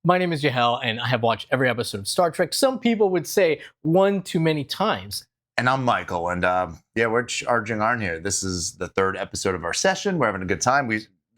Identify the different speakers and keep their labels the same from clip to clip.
Speaker 1: My name is Yahel, and I have watched every episode of Star Trek. Some people would say one too many times.
Speaker 2: And I'm Michael, and we're charging on here. This is the third episode of our session. We're having a good time.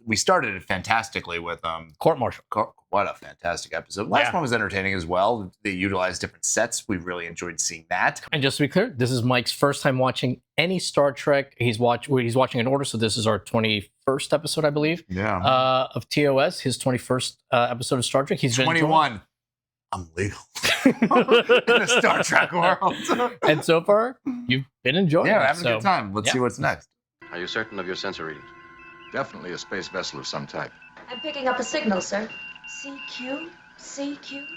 Speaker 2: We started it fantastically with
Speaker 1: Court Martial.
Speaker 2: What a fantastic episode. Last one was entertaining as well. They utilized different sets. We really enjoyed seeing that.
Speaker 1: And just to be clear, this is Mike's first time watching any Star Trek. He's watching in order, so this is our 21st episode, I believe.
Speaker 2: Yeah.
Speaker 1: Of TOS, his 21st episode of Star Trek. He's
Speaker 2: 21. I'm legal in the Star Trek world.
Speaker 1: And so far, you've been enjoying it.
Speaker 2: Yeah, having a good time. Let's see what's next.
Speaker 3: Are you certain of your sensor readings?
Speaker 4: Definitely a space vessel of some type.
Speaker 5: I'm picking up a signal, sir. CQ.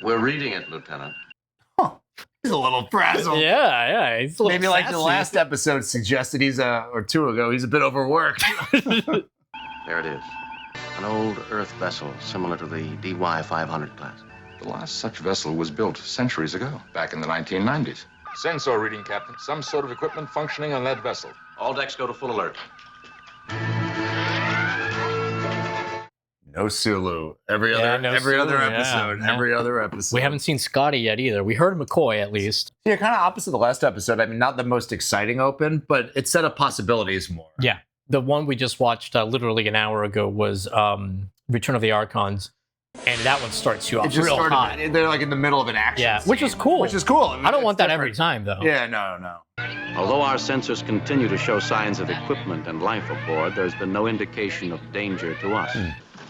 Speaker 3: We're reading it, Lieutenant.
Speaker 2: Huh. He's a little frazzled.
Speaker 1: Yeah. He's a little
Speaker 2: Maybe like the
Speaker 1: sassy.
Speaker 2: last episode suggested or two ago, he's a bit overworked.
Speaker 3: There it is. An old Earth vessel similar to the DY-500 class.
Speaker 4: The last such vessel was built centuries ago, back in the 1990s. Sensor reading, Captain. Some sort of equipment functioning on that vessel.
Speaker 3: All decks go to full alert.
Speaker 2: No Sulu. Every other episode.
Speaker 1: We haven't seen Scotty yet either. We heard McCoy at least.
Speaker 2: Yeah, kind of opposite the last episode. I mean, not the most exciting open, but it set up possibilities more.
Speaker 1: Yeah. The one we just watched literally an hour ago was Return of the Archons. And that one starts you off real hot.
Speaker 2: They're like in the middle of an action scene,
Speaker 1: which is cool.
Speaker 2: I mean,
Speaker 1: I don't want that every time, though.
Speaker 2: Yeah, no.
Speaker 3: Although our sensors continue to show signs of equipment and life aboard, there's been no indication of danger to us.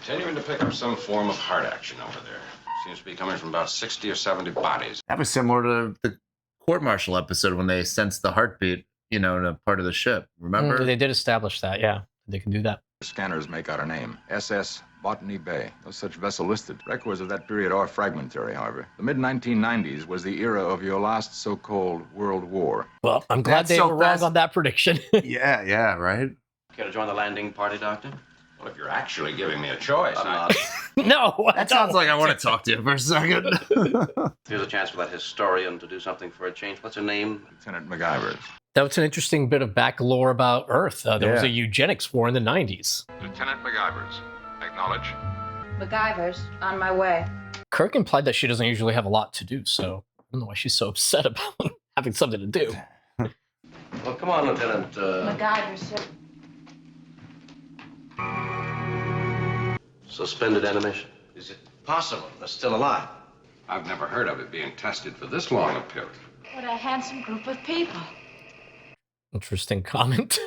Speaker 4: Continuing to pick up some form of heart action over there. Seems to be coming from about 60 or 70 bodies.
Speaker 2: That was similar to the court martial episode when they sensed the heartbeat, in a part of the ship. Remember?
Speaker 1: They did establish that, yeah. They can do that.
Speaker 4: Scanners make out a name. SS Botany Bay. No such vessel listed. Records of that period are fragmentary, however. The mid-1990s was the era of your last so-called World War.
Speaker 1: Well, I'm glad they were wrong on that prediction.
Speaker 2: yeah, right?
Speaker 3: Care to join the landing party, Doctor?
Speaker 4: Well, if you're actually giving me a choice,
Speaker 1: No,
Speaker 2: that sounds like I want to talk to you for a second.
Speaker 3: Here's a chance for that historian to do something for a change. What's her name?
Speaker 4: Lieutenant MacGyver.
Speaker 1: That was an interesting bit of back lore about Earth. There was a eugenics war in the 90s.
Speaker 4: Lieutenant MacGyver's. Acknowledge.
Speaker 5: MacGyver's on my way.
Speaker 1: Kirk implied that she doesn't usually have a lot to do, so I don't know why she's so upset about having something to do.
Speaker 3: Well, come on, Lieutenant.
Speaker 5: MacGyver, sir.
Speaker 3: Suspended animation. Is it possible they're still alive?
Speaker 4: I've never heard of it being tested for this long a period.
Speaker 5: What a handsome group of people.
Speaker 1: Interesting comment.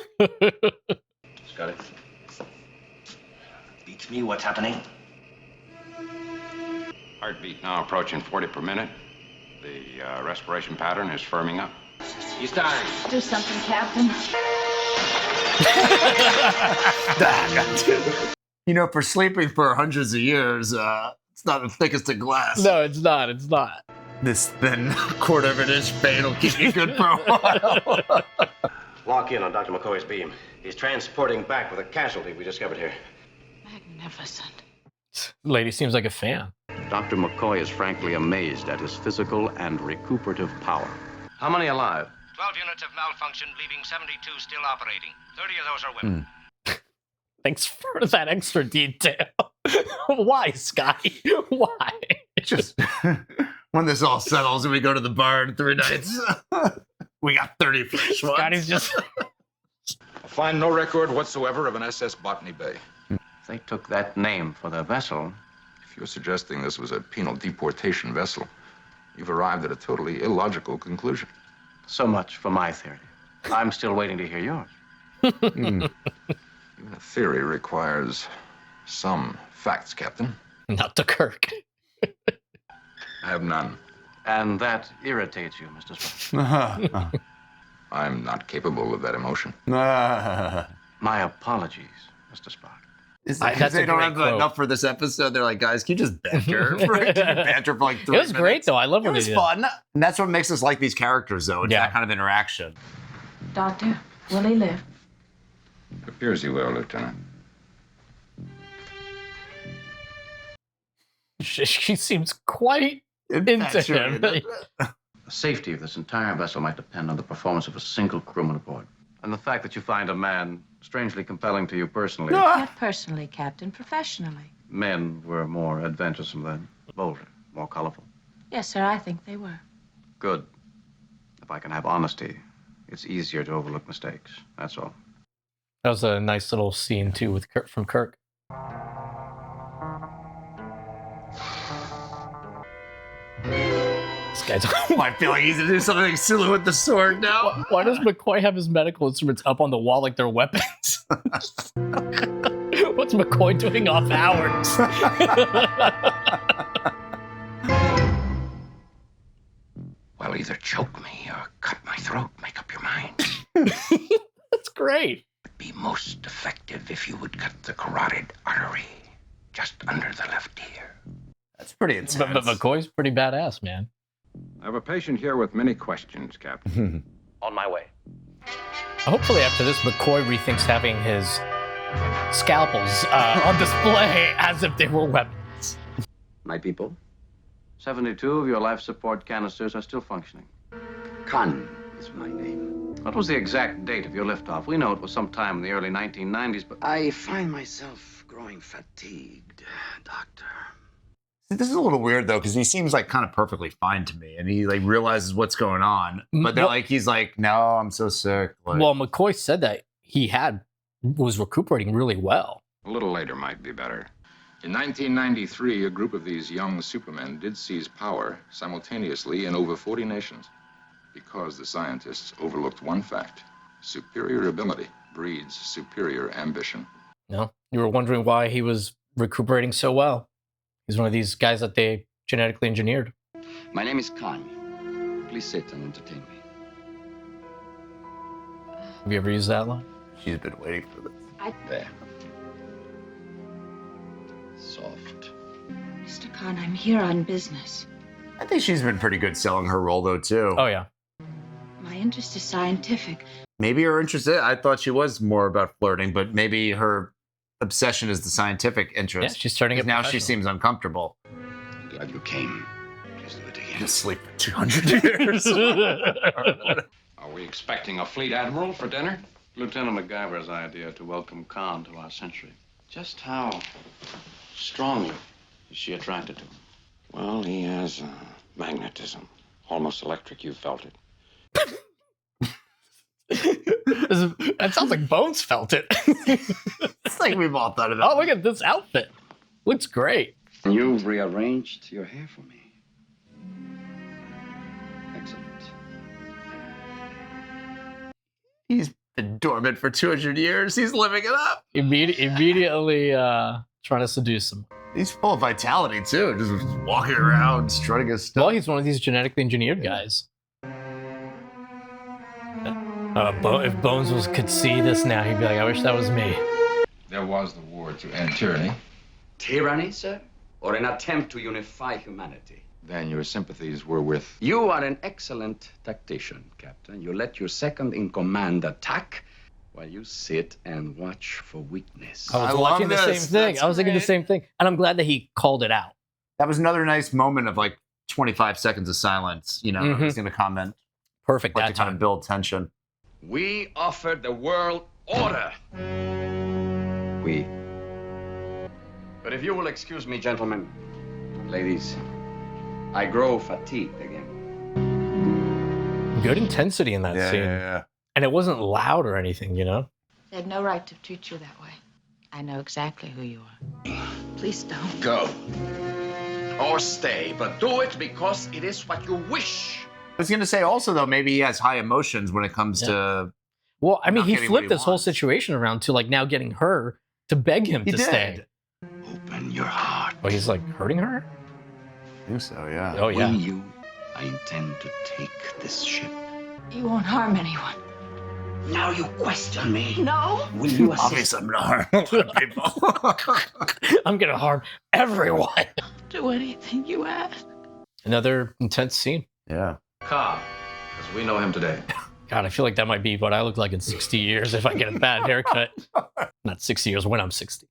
Speaker 3: Scotty?
Speaker 6: Beats me, what's happening?
Speaker 4: Heartbeat now approaching 40 per minute. The respiration pattern is firming up. He's dying.
Speaker 5: Do something, Captain.
Speaker 2: For sleeping for hundreds of years, it's not the thickest of glass.
Speaker 1: No, it's not. It's not.
Speaker 2: This thin quarter-of-an-inch vein will keep you good for a while.
Speaker 3: Lock in on Dr. McCoy's beam. He's transporting back with a casualty we discovered here.
Speaker 5: Magnificent.
Speaker 1: Lady seems like a fan.
Speaker 3: Dr. McCoy is frankly amazed at his physical and recuperative power. How many alive?
Speaker 6: 12 units have malfunctioned, leaving 72 still operating. 30 of those are women.
Speaker 1: Thanks for that extra detail. Why, Scotty? Why?
Speaker 2: Just when this all settles and we go to the bar in 3 nights, we got 30 fresh ones.
Speaker 1: Scotty's just...
Speaker 4: I find no record whatsoever of an SS Botany Bay.
Speaker 3: They took that name for their vessel.
Speaker 4: If you're suggesting this was a penal deportation vessel, you've arrived at a totally illogical conclusion.
Speaker 3: So much for my theory. I'm still waiting to hear yours.
Speaker 4: Even a theory requires some facts, Captain.
Speaker 1: Not to Kirk.
Speaker 4: I have none.
Speaker 3: And that irritates you, Mr. Spock.
Speaker 4: I'm not capable of that emotion.
Speaker 3: My apologies, Mr. Spock.
Speaker 2: Because they don't have enough for this episode. They're like, guys, can you just banter? Banter for like 3 minutes.
Speaker 1: It was great, though. I love when
Speaker 2: it was fun. And that's what makes us like these characters, though. It's that kind of interaction.
Speaker 5: Doctor, will he live?
Speaker 4: It appears you will, Lieutenant.
Speaker 1: She seems quite into him.
Speaker 3: The safety of this entire vessel might depend on the performance of a single crewman aboard. And the fact that you find a man strangely compelling to you personally.
Speaker 5: Not personally, Captain, professionally.
Speaker 3: Men were more adventuresome then. Bolder, more colorful.
Speaker 5: Yes, sir, I think they were.
Speaker 3: Good. If I can have honesty, it's easier to overlook mistakes. That's all.
Speaker 1: That was a nice little scene too with Kirk, from Kirk. This guy's.
Speaker 2: I feel like he's gonna do something silly with the sword now.
Speaker 1: Why does McCoy have his medical instruments up on the wall like they're weapons? What's McCoy doing off hours?
Speaker 3: Well, either choke me or cut my throat. Make up your mind.
Speaker 1: That's great.
Speaker 3: It'd be most effective if you would cut the carotid artery just under the left ear.
Speaker 2: That's pretty intense.
Speaker 1: But McCoy's pretty badass, man.
Speaker 4: I have a patient here with many questions, Captain.
Speaker 6: On my way.
Speaker 1: Hopefully after this, McCoy rethinks having his scalpels on display as if they were weapons.
Speaker 3: My people? 72 of your life support canisters are still functioning.
Speaker 7: Khan is my name.
Speaker 3: What was the exact date of your liftoff? We know it was sometime in the early 1990s, but
Speaker 7: I find myself growing fatigued, Doctor.
Speaker 2: This is a little weird though, because he seems like kind of perfectly fine to me, and he like realizes what's going on. But they're like, he's like, no, I'm so sick. Like,
Speaker 1: Well, McCoy said that he was recuperating really well.
Speaker 4: A little later might be better. In 1993, a group of these young supermen did seize power simultaneously in over 40 nations because the scientists overlooked one fact. Superior ability breeds superior ambition.
Speaker 1: No, you were wondering why he was recuperating so well. He's one of these guys that they genetically engineered.
Speaker 7: My name is Khan. Please sit and entertain me.
Speaker 1: Have you ever used that line?
Speaker 2: she's been waiting for this.
Speaker 7: There. Soft.
Speaker 5: Mr. Khan, I'm here on business.
Speaker 2: I think she's been pretty good selling her role though too.
Speaker 1: Oh yeah.
Speaker 5: My interest is scientific.
Speaker 2: Maybe her interest. I thought she was more about flirting, but maybe her obsession is the scientific interest.
Speaker 1: Yeah, she's starting it
Speaker 2: now. She
Speaker 1: professional.
Speaker 2: seems uncomfortable.
Speaker 7: Glad you came. Please do it again.
Speaker 2: Just sleep for 200 years.
Speaker 3: are we expecting a fleet admiral for dinner? Lieutenant MacGyver's idea to welcome Khan to our century. Just how strongly is she attracted to him?
Speaker 8: Well, he has magnetism. Almost electric. You felt it.
Speaker 1: That sounds like Bones felt it.
Speaker 2: It's like we've all thought of that.
Speaker 1: Oh, look at this outfit. Looks great.
Speaker 7: You've rearranged your hair for me. Excellent.
Speaker 2: He's been dormant for 200 years. He's living it up.
Speaker 1: Immediately trying to seduce him.
Speaker 2: He's full of vitality too. Just walking around, strutting his stuff.
Speaker 1: Well, he's one of these genetically engineered guys. If Bones could see this now, he'd be like, I wish that was me.
Speaker 4: There was the war to end tyranny.
Speaker 7: Tyranny, sir? Or an attempt to unify humanity?
Speaker 4: Then your sympathies were with...
Speaker 7: You are an excellent tactician, Captain. You let your second in command attack while you sit and watch for weakness.
Speaker 1: I was
Speaker 2: I
Speaker 1: watching
Speaker 2: love
Speaker 1: the
Speaker 2: this.
Speaker 1: same thing.
Speaker 2: That's
Speaker 1: I was thinking the
Speaker 2: great.
Speaker 1: same thing. And I'm glad that he called it out.
Speaker 2: That was another nice moment of like 25 seconds of silence. You know,
Speaker 1: Mhm.
Speaker 2: he's going to comment.
Speaker 1: Perfect
Speaker 2: Like
Speaker 1: that
Speaker 2: to kind
Speaker 1: time.
Speaker 2: of build tension.
Speaker 7: We offered the world order. We. But if you will excuse me, gentlemen, ladies, I grow fatigued again.
Speaker 1: Good intensity in that scene.
Speaker 2: yeah.
Speaker 1: And it wasn't loud or anything, you know?
Speaker 5: They had no right to treat you that way. I know exactly who you are. Please don't.
Speaker 7: Go. Or stay, but do it because it is what you wish.
Speaker 2: I was going to say also though, maybe he has high emotions when it comes to.
Speaker 1: Well, I mean,
Speaker 2: Not
Speaker 1: he
Speaker 2: getting what
Speaker 1: flipped
Speaker 2: he
Speaker 1: this whole
Speaker 2: wants.
Speaker 1: situation around to like now getting her to beg him
Speaker 2: He
Speaker 1: to
Speaker 2: did.
Speaker 1: stay.
Speaker 7: Open your heart.
Speaker 1: Oh, he's like hurting her?
Speaker 2: I think so, yeah.
Speaker 1: Oh, yeah.
Speaker 7: Will you? I intend to take this ship.
Speaker 5: You won't harm anyone.
Speaker 7: Now you question me.
Speaker 5: No.
Speaker 7: Will you assist?
Speaker 2: Obviously, I'm going to harm a lot of people.
Speaker 1: I'm going to harm everyone.
Speaker 5: Do anything you ask.
Speaker 1: Another intense scene.
Speaker 2: Yeah.
Speaker 3: Khan, as we know him today.
Speaker 1: God, I feel like that might be what I look like in 60 years if I get a bad haircut. Not 60 years, when I'm 60.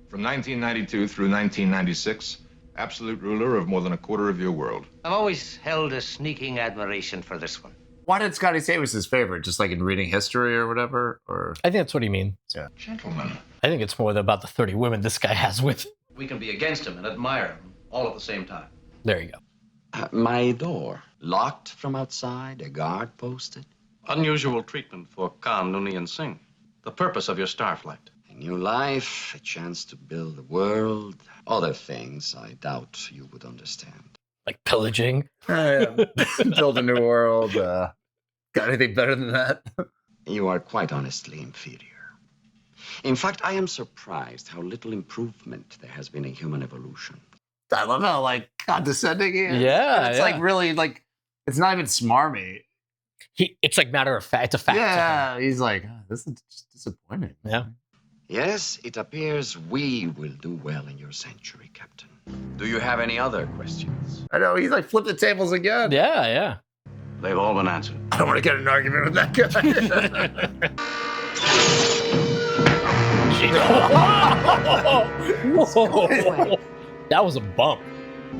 Speaker 4: From 1992 through 1996, absolute ruler of more than a quarter of your world.
Speaker 6: I've always held a sneaking admiration for this one.
Speaker 2: Why did Scotty say it was his favorite? Just like in reading history or whatever? Or
Speaker 1: I think that's what he means.
Speaker 4: Gentlemen.
Speaker 1: I think it's more about the 30 women this guy has with him.
Speaker 3: We can be against him and admire him, all at the same time.
Speaker 1: There you go.
Speaker 7: My door, locked from outside, a guard posted.
Speaker 3: Unusual treatment for Khan, Nooney, and Singh. The purpose of your star flight.
Speaker 7: A new life, a chance to build a world, other things I doubt you would understand.
Speaker 1: Like pillaging.
Speaker 2: Build a new world. Got anything better than that?
Speaker 7: You are quite honestly inferior. In fact, I am surprised how little improvement there has been in human evolution.
Speaker 2: I love how like condescending he is.
Speaker 1: Yeah,
Speaker 2: It's like really like it's not even smarmy.
Speaker 1: It's like matter of fact. It's a fact.
Speaker 2: Yeah, he's like, oh, this is just disappointing.
Speaker 1: Yeah.
Speaker 7: Yes, it appears we will do well in your century, Captain. Do you have any other questions?
Speaker 2: I know, he's like flipped the tables again.
Speaker 1: Yeah.
Speaker 3: They've all been answered.
Speaker 2: I don't want to get in an argument with that guy.
Speaker 1: Whoa. That was a bump.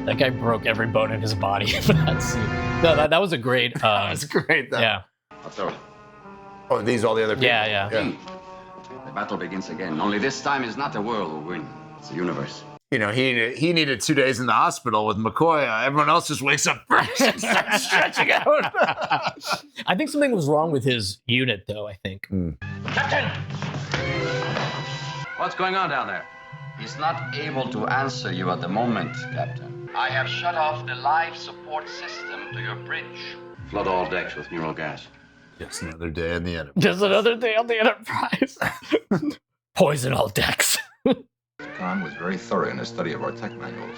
Speaker 1: That guy broke every bone in his body for that scene. No, that was a great.
Speaker 2: That's great, though.
Speaker 1: Yeah.
Speaker 7: I'll throw it.
Speaker 2: Oh, these all the other people?
Speaker 1: Yeah.
Speaker 7: The battle begins again. Only this time is not the world who win. It's the universe.
Speaker 2: You know, he needed 2 days in the hospital with McCoy. Everyone else just wakes up fresh and starts stretching out.
Speaker 1: I think something was wrong with his unit, though, I think.
Speaker 3: Captain! What's going on down there?
Speaker 7: He's not able to answer you at the moment, Captain. I have shut off the life support system to your bridge.
Speaker 3: Flood all decks with neural gas.
Speaker 2: Just another day in the Enterprise.
Speaker 1: Just another day on the Enterprise. Poison all decks.
Speaker 4: Khan was very thorough in his study of our tech manuals.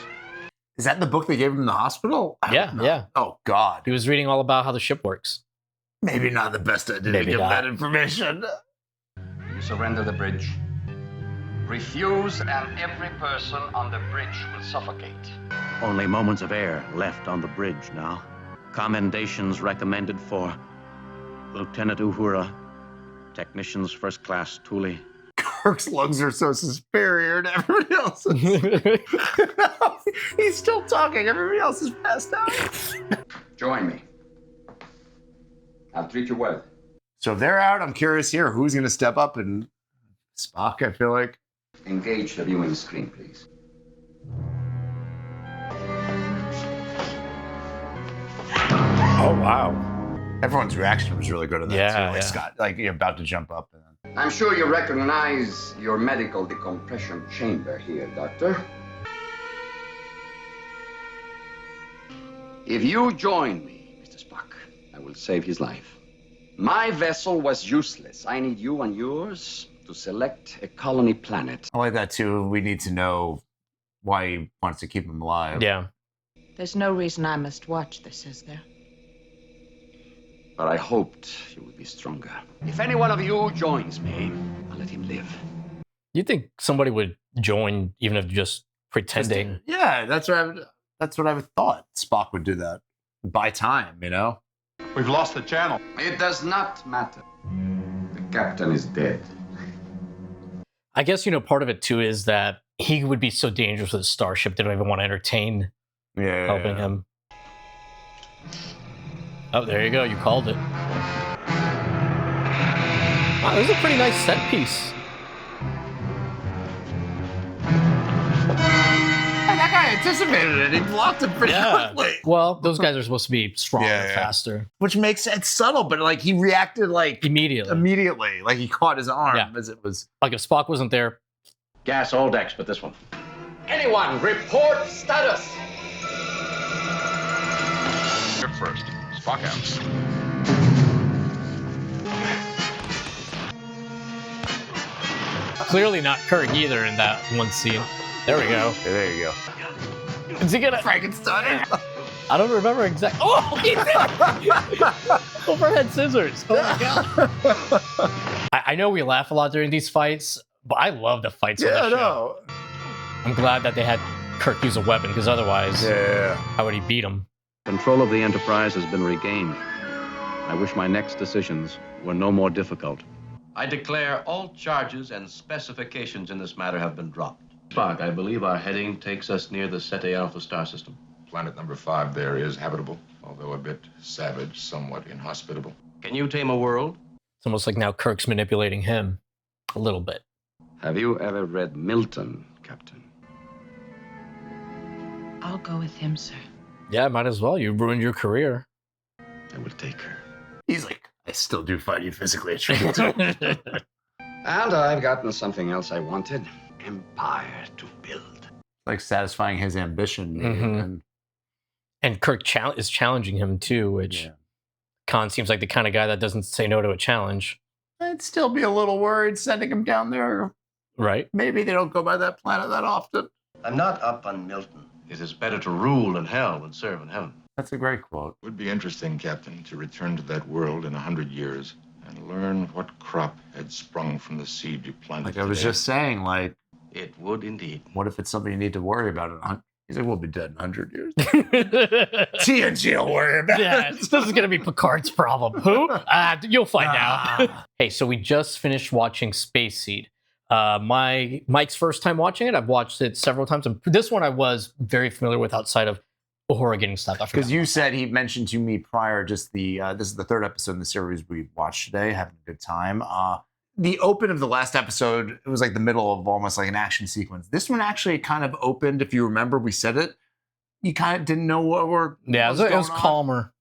Speaker 2: Is that the book they gave him in the hospital?
Speaker 1: Yeah.
Speaker 2: Oh, God.
Speaker 1: He was reading all about how the ship works.
Speaker 2: Maybe not the best idea to
Speaker 1: Maybe
Speaker 2: give
Speaker 1: not.
Speaker 2: that information.
Speaker 7: You surrender the bridge. Refuse, and every person on the bridge will suffocate.
Speaker 9: Only moments of air left on the bridge now. Commendations recommended for Lieutenant Uhura, Technicians First Class Thule.
Speaker 2: Kirk's lungs are so superior to everybody else's. He's still talking. Everybody else is passed out.
Speaker 7: Join me. I'll treat you well.
Speaker 2: So if they're out, I'm curious here. Who's going to step up? And Spock, I feel like.
Speaker 7: Engage the viewing screen, please.
Speaker 1: Oh, wow.
Speaker 2: Everyone's reaction was really good on that,
Speaker 1: Yeah,
Speaker 2: too. Like
Speaker 1: yeah.
Speaker 2: Scott, like you're about to jump up. And then...
Speaker 7: I'm sure you recognize your medical decompression chamber here, Doctor. If you join me, Mr. Spock, I will save his life. My vessel was useless. I need you and yours to select a colony planet.
Speaker 2: I like that, too. We need to know why he wants to keep him alive.
Speaker 1: Yeah.
Speaker 5: There's no reason I must watch this, is there?
Speaker 7: But I hoped you would be stronger. If any one of you joins me, I'll let him live.
Speaker 1: You think somebody would join even if just pretending?
Speaker 2: Yeah, that's what I would thought. Spock would do that. Buy time, you know?
Speaker 3: We've lost the channel.
Speaker 7: It does not matter. The captain is dead.
Speaker 1: I guess, part of it too is that he would be so dangerous with his starship, they don't even want to entertain helping him. Oh, there you go. You called it. Wow, this is a pretty nice set piece.
Speaker 2: That guy anticipated it. He blocked it pretty quickly.
Speaker 1: Well, those guys are supposed to be stronger, faster.
Speaker 2: Which makes it subtle, but like he reacted like
Speaker 1: immediately.
Speaker 2: Like he caught his arm as it was.
Speaker 1: Like if Spock wasn't there.
Speaker 3: Gas all decks but this one.
Speaker 7: Anyone, report status.
Speaker 4: Kirk first. Spock out.
Speaker 1: Clearly not Kirk either in that one scene. There we go.
Speaker 2: There you go.
Speaker 1: Is he gonna
Speaker 2: Frankenstein?
Speaker 1: I don't remember exactly. Oh, he did! Overhead scissors. Oh my god. I know we laugh a lot during these fights, but I love the fights on the show. I'm glad that they had Kirk use a weapon, because otherwise, how would he beat him?
Speaker 9: Control of the Enterprise has been regained. I wish my next decisions were no more difficult.
Speaker 3: I declare all charges and specifications in this matter have been dropped. Spock, I believe our heading takes us near the Ceti Alpha star system.
Speaker 4: Planet number 5 there is habitable, although a bit savage, somewhat inhospitable.
Speaker 3: Can you tame a world?
Speaker 1: It's almost like now Kirk's manipulating him a little bit.
Speaker 7: Have you ever read Milton, Captain?
Speaker 5: I'll go with him, sir.
Speaker 1: Yeah, might as well. You ruined your career.
Speaker 4: I will take her.
Speaker 2: He's like, I still do find you physically
Speaker 7: And I've gotten something else I wanted. Empire to build.
Speaker 2: like satisfying his ambition.
Speaker 1: Mhm. And Kirk is challenging him too, which Khan seems like the kind of guy that doesn't say no to a challenge.
Speaker 2: I'd still be a little worried sending him down there.
Speaker 1: Right.
Speaker 2: Maybe they don't go by that planet that often.
Speaker 10: I'm not up on Milton. It is better to rule in hell than serve in heaven.
Speaker 2: That's a great quote.
Speaker 4: It would be interesting, Captain, to return to that world in 100 years and learn what crop had sprung from the seed you planted
Speaker 2: Like I was
Speaker 4: today.
Speaker 2: just saying, like,
Speaker 10: It would indeed.
Speaker 2: what if it's something you need to worry about? He's like, we'll be dead in 100 years. TNG will worry about
Speaker 1: Yeah,
Speaker 2: it.
Speaker 1: this is going to be Picard's problem. Who? You'll find out. Hey, so we just finished watching Space Seed. Mike's first time watching it. I've watched it several times. And this one I was very familiar with outside of Uhura getting stuff.
Speaker 2: Because you said he mentioned to me prior, just this is the third episode in the series we've watched today, having a good time. The open of the last episode, it was like the middle of almost like an action sequence. This one actually kind of opened, if you remember, we said it. You kind of didn't know what were.
Speaker 1: Yeah, it was calmer.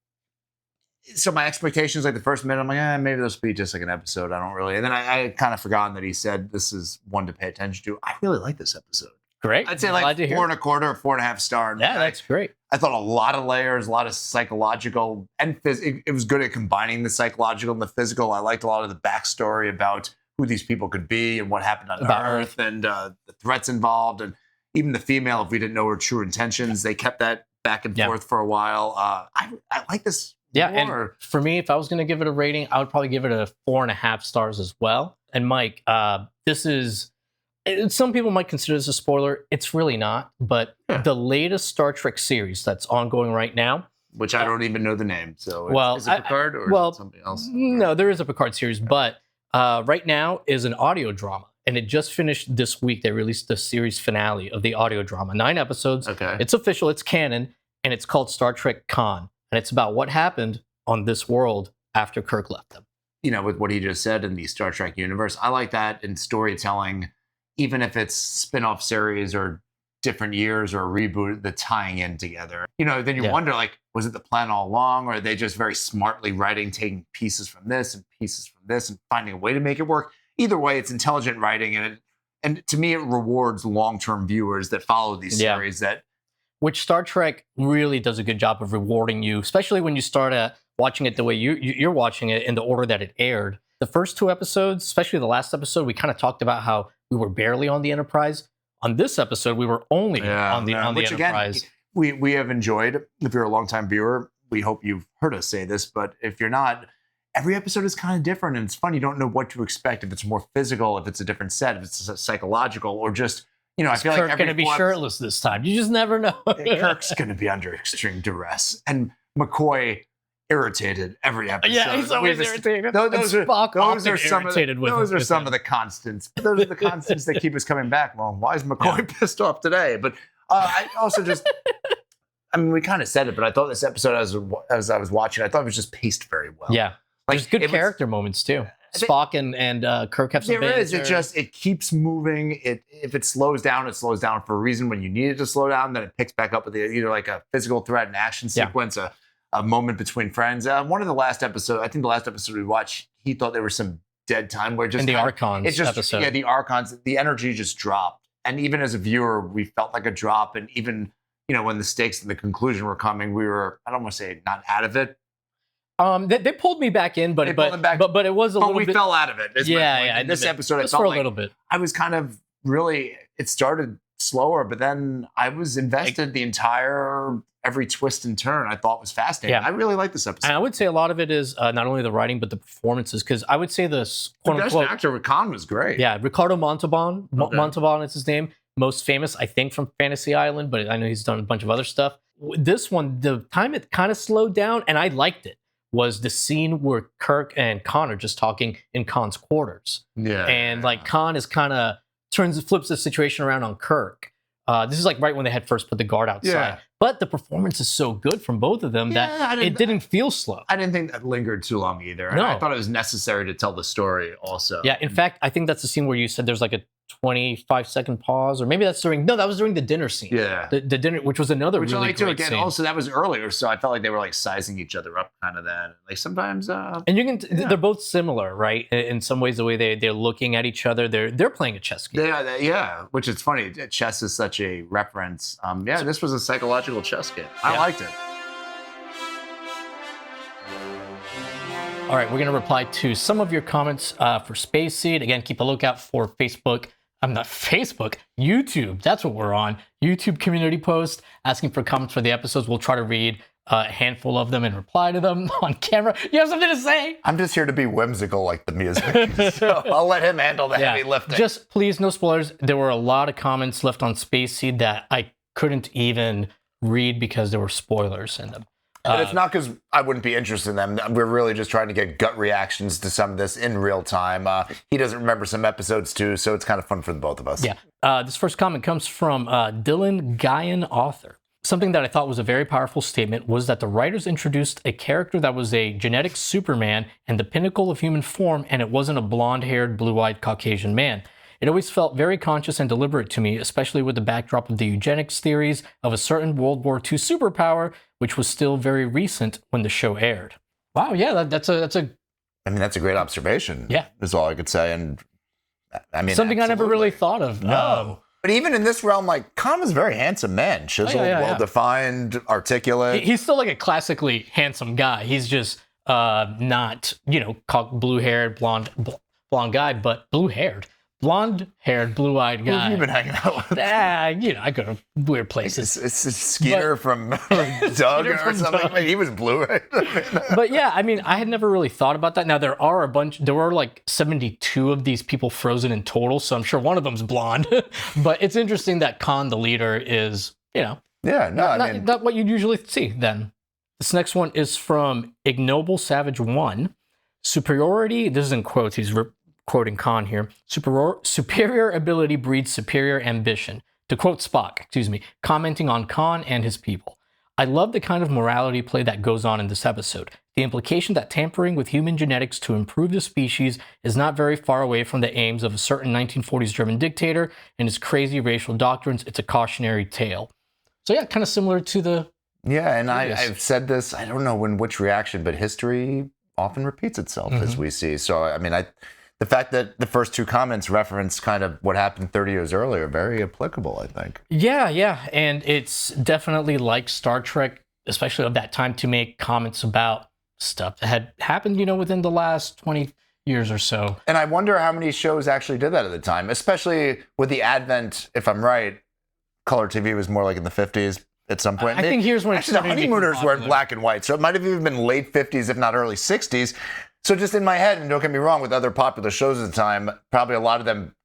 Speaker 2: So my expectations, like the first minute, I'm like, maybe this will be just like an episode. I don't really. And then I had kind of forgotten that he said this is one to pay attention to. I really like this episode.
Speaker 1: Great.
Speaker 2: I'd say like 4.25, 4.5 star.
Speaker 1: Yeah, that's great.
Speaker 2: I thought a lot of layers, a lot of psychological, and it was good at combining the psychological and the physical. I liked a lot of the backstory about who these people could be and what happened on Earth and the threats involved, and even the female, if we didn't know her true intentions, they kept that back and forth for a while. I like this.
Speaker 1: Yeah,
Speaker 2: more.
Speaker 1: and for me, if I was going to give it a rating, I would probably give it a 4.5 stars as well. And Mike, this is. Some people might consider this a spoiler. It's really not. But the latest Star Trek series that's ongoing right now,
Speaker 2: which I don't even know the name. So, is it Picard or is it something else?
Speaker 1: No, there is a Picard series, but right now is an audio drama, and it just finished this week. They released the series finale of the audio drama, 9 episodes.
Speaker 2: Okay,
Speaker 1: it's official, it's canon, and it's called Star Trek Khan, and it's about what happened on this world after Kirk left them.
Speaker 2: You know, with what he just said in the Star Trek universe, I like that in storytelling. Even if it's spin-off series or different years or a reboot, the tying in together. You know, then you wonder, like, was it the plan all along, or are they just very smartly writing, taking pieces from this and pieces from this and finding a way to make it work? Either way, it's intelligent writing, and to me, it rewards long-term viewers that follow these series.
Speaker 1: Which Star Trek really does a good job of rewarding you, especially when you start watching it the way you're watching it in the order that it aired. The first 2 episodes, especially the last episode, we kind of talked about how we were barely on the Enterprise. On this episode, we were only on the Enterprise.
Speaker 2: Again, we have enjoyed. If you're a longtime viewer, we hope you've heard us say this. But if you're not, every episode is kind of different, and it's fun. You don't know what to expect. If it's more physical, if it's a different set, if it's psychological, or just I feel
Speaker 1: Kirk
Speaker 2: like
Speaker 1: going to be shirtless this time. You just never know.
Speaker 2: Kirk's going to be under extreme duress, and McCoy irritated every episode.
Speaker 1: Yeah, he's always irritated.
Speaker 2: Those are some of the constants. Those are the constants that keep us coming back. Well, why is McCoy pissed off today? But I also just, we kind of said it, but I thought this episode, as I was watching, I thought it was just paced very well.
Speaker 1: Yeah, there's good character moments too. Spock and Kirk have some.
Speaker 2: There is. It keeps moving. If it slows down, it slows down for a reason. When you need it to slow down, then it picks back up with either like a physical threat, an action sequence, a moment between friends. One of the last episodes, I think the last episode we watched, he thought there was some dead time where just
Speaker 1: in the Archons episode.
Speaker 2: Yeah, the Archons, the energy just dropped. And even as a viewer, we felt like a drop. And even, when the stakes and the conclusion were coming, we were, I don't want to say not out of it.
Speaker 1: They pulled me back in, but it was a little bit.
Speaker 2: We fell out of it.
Speaker 1: Yeah.
Speaker 2: In this episode, I
Speaker 1: just
Speaker 2: felt
Speaker 1: for a
Speaker 2: like
Speaker 1: little bit.
Speaker 2: I was kind of really, it started slower, but then I was invested every twist and turn. I thought was fascinating. I really like this episode.
Speaker 1: And I would say a lot of it is not only the writing, but the performances, because I would say the
Speaker 2: best actor with Khan was great.
Speaker 1: Yeah, Ricardo Montalban. Montalban is his name. Most famous, I think, from Fantasy Island, but I know he's done a bunch of other stuff. This one, the time it kind of slowed down, and I liked it, was the scene where Kirk and Khan are just talking in Khan's quarters.
Speaker 2: Yeah.
Speaker 1: And like Khan is kind of flips the situation around on Kirk. This is like right when they had first put the guard outside.
Speaker 2: Yeah.
Speaker 1: But the performance is so good from both of them that it didn't feel slow.
Speaker 2: I didn't think that lingered too long either.
Speaker 1: No.
Speaker 2: I thought it was necessary to tell the story also.
Speaker 1: Yeah, in fact, I think that's the scene where you said there's like a 25-second pause, or maybe that's that was during the dinner scene.
Speaker 2: Yeah.
Speaker 1: The dinner, which was another
Speaker 2: Which
Speaker 1: really
Speaker 2: I like to
Speaker 1: great
Speaker 2: again.
Speaker 1: scene.
Speaker 2: Also, that was earlier, so I felt like they were like sizing each other up, kind of that. Like sometimes,
Speaker 1: and you can they're both similar, right? In some ways, the way they're looking at each other, they're playing a chess game.
Speaker 2: Yeah. Which is funny. Chess is such a reference. Yeah, this was a psychological chess game. I liked it.
Speaker 1: All right, we're going to reply to some of your comments for Space Seed. Again, keep a lookout for Facebook. I'm not Facebook, YouTube. That's what we're on. YouTube community post asking for comments for the episodes. We'll try to read a handful of them and reply to them on camera. You have something to say?
Speaker 2: I'm just here to be whimsical like the music. So I'll let him handle the heavy lifting.
Speaker 1: Just please, no spoilers. There were a lot of comments left on Space Seed that I couldn't even read because there were spoilers in them.
Speaker 2: And it's not because I wouldn't be interested in them. We're really just trying to get gut reactions to some of this in real time. He doesn't remember some episodes too, so it's kind of fun for the both of us.
Speaker 1: Yeah. This first comment comes from Dylan Guyan, author. Something that I thought was a very powerful statement was that the writers introduced a character that was a genetic Superman and the pinnacle of human form, and it wasn't a blonde-haired, blue-eyed Caucasian man. It always felt very conscious and deliberate to me, especially with the backdrop of the eugenics theories of a certain World War II superpower, which was still very recent when the show aired. Wow, yeah, that's a.
Speaker 2: I mean, that's a great observation.
Speaker 1: Yeah,
Speaker 2: is all I could say, and I mean
Speaker 1: something I never really thought of.
Speaker 2: No, but even in this realm, like Khan was a very handsome man, chiseled, well-defined, articulate.
Speaker 1: He's still like a classically handsome guy. He's just not blue-haired, blonde guy, but blue-haired. Blonde-haired, blue-eyed guy.
Speaker 2: Who have you been hanging out with?
Speaker 1: I go to weird places.
Speaker 2: It's Skeeter from Doug or something. Doug. He was blue, right?
Speaker 1: But yeah, I mean, I had never really thought about that. Now, there were like 72 of these people frozen in total, so I'm sure one of them's blonde. But it's interesting that Khan, the leader, is, not what you'd usually see then. This next one is from Ignoble Savage 1. Superiority, this is in quotes, he's quoting Khan here, superior ability breeds superior ambition. To quote Spock, commenting on Khan and his people. I love the kind of morality play that goes on in this episode. The implication that tampering with human genetics to improve the species is not very far away from the aims of a certain 1940s German dictator and his crazy racial doctrines. It's a cautionary tale. So yeah, kind of similar to the...
Speaker 2: Yeah, and I've said this, I don't know in which reaction, but history often repeats itself as we see. So, I mean, the fact that the first two comments reference kind of what happened 30 years earlier, very applicable, I think.
Speaker 1: Yeah. And it's definitely like Star Trek, especially of that time, to make comments about stuff that had happened, within the last 20 years or so.
Speaker 2: And I wonder how many shows actually did that at the time, especially with the advent, if I'm right, color TV was more like in the 50s at some point.
Speaker 1: I think here's when
Speaker 2: the Honeymooners were in black and white, so it might have even been late 50s, if not early 60s. So just in my head, and don't get me wrong, with other popular shows at the time, probably a lot of them,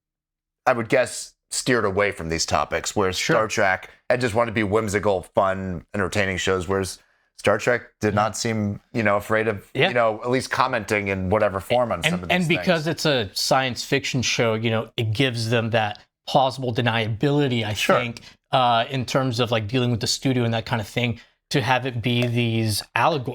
Speaker 2: I would guess, steered away from these topics, whereas Star Trek had just wanted to be whimsical, fun, entertaining shows, whereas Star Trek did not seem, afraid of, at least commenting in whatever form on some of these things.
Speaker 1: And because it's a science fiction show, it gives them that plausible deniability, I think, in terms of like dealing with the studio and that kind of thing, to have it be these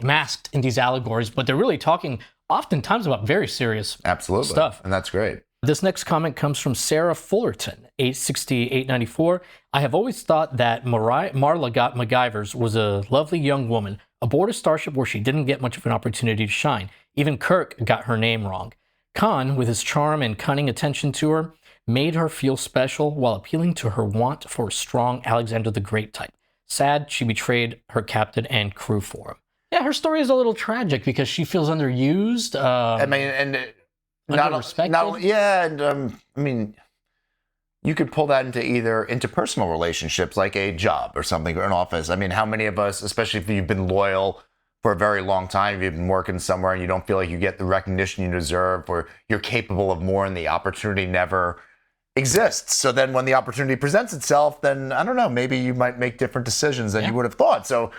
Speaker 1: masked in these allegories, but they're really talking oftentimes about very serious stuff.
Speaker 2: And that's great.
Speaker 1: This next comment comes from Sarah Fullerton, 86894. I have always thought that Marla MacGyver's was a lovely young woman aboard a starship where she didn't get much of an opportunity to shine. Even Kirk got her name wrong. Khan, with his charm and cunning attention to her, made her feel special while appealing to her want for a strong Alexander the Great type. Sad, she betrayed her captain and crew for him. Yeah, her story is a little tragic because she feels underused.
Speaker 2: You could pull that into either interpersonal relationships, like a job or something, or an office. I mean, how many of us, especially if you've been loyal for a very long time, if you've been working somewhere and you don't feel like you get the recognition you deserve, or you're capable of more and the opportunity never exists. So then when the opportunity presents itself, then, I don't know, maybe you might make different decisions than you would have thought. So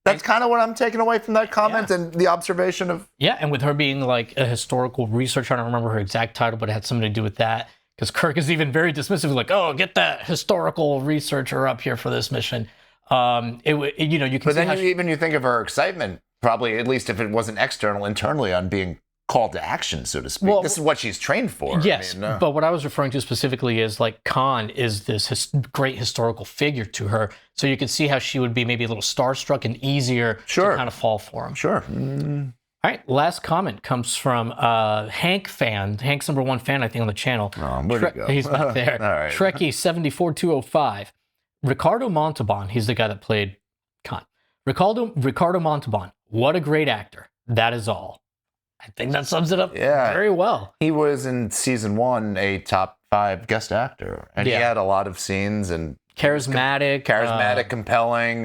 Speaker 2: that's kind of what I'm taking away from that comment and the observation of...
Speaker 1: Yeah, and with her being like a historical researcher, I don't remember her exact title, but it had something to do with that. Because Kirk is even very dismissive, like, oh, get that historical researcher up here for this mission. You can
Speaker 2: But then you think of her excitement, probably, at least if it wasn't external, internally on being call to action, so to speak.
Speaker 1: Well,
Speaker 2: this is what she's trained for.
Speaker 1: Yes, but what I was referring to specifically is like Khan is this great historical figure to her, so you can see how she would be maybe a little starstruck and easier to kind of fall for him.
Speaker 2: Sure.
Speaker 1: All right, last comment comes from Hank fan. Hank's #1 fan, I think, on the channel.
Speaker 2: Oh, where'd he go?
Speaker 1: He's back there.
Speaker 2: All right.
Speaker 1: Trekkie74205. Ricardo Montalban, he's the guy that played Khan. Ricardo Montalban, what a great actor. That is all. I think that sums it up very well.
Speaker 2: He was in season 1 a top 5 guest actor, and he had a lot of scenes and
Speaker 1: charismatic,
Speaker 2: compelling,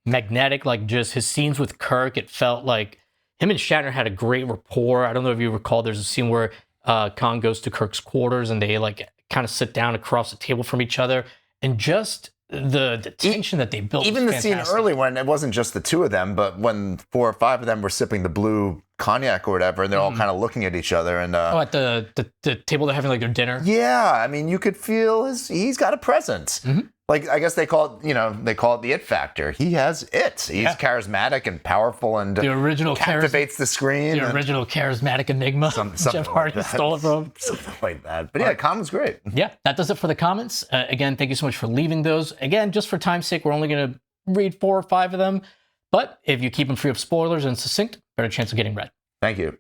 Speaker 1: magnetic. Like just his scenes with Kirk, it felt like him and Shatner had a great rapport. I don't know if you recall. There's a scene where Khan goes to Kirk's quarters and they like kind of sit down across the table from each other, and just the tension that they built.
Speaker 2: Even the scene early when it wasn't just the two of them, but when 4 or 5 of them were sipping the blue cognac or whatever, and they're all kind of looking at each other. And
Speaker 1: at the table they're having like their dinner.
Speaker 2: Yeah, I mean, you could feel he's got a presence. Like I guess they call it, the it factor. He has it. He's charismatic and powerful, and
Speaker 1: the original
Speaker 2: captivates the screen.
Speaker 1: The original charismatic enigma. Jeff Hardy
Speaker 2: like
Speaker 1: stole it from.
Speaker 2: Something like that. But yeah, Khan was great.
Speaker 1: Yeah, that does it for the comments. Again, thank you so much for leaving those. Again, just for time's sake, we're only going to read 4 or 5 of them. But if you keep them free of spoilers and succinct, better chance of getting read.
Speaker 2: Thank you.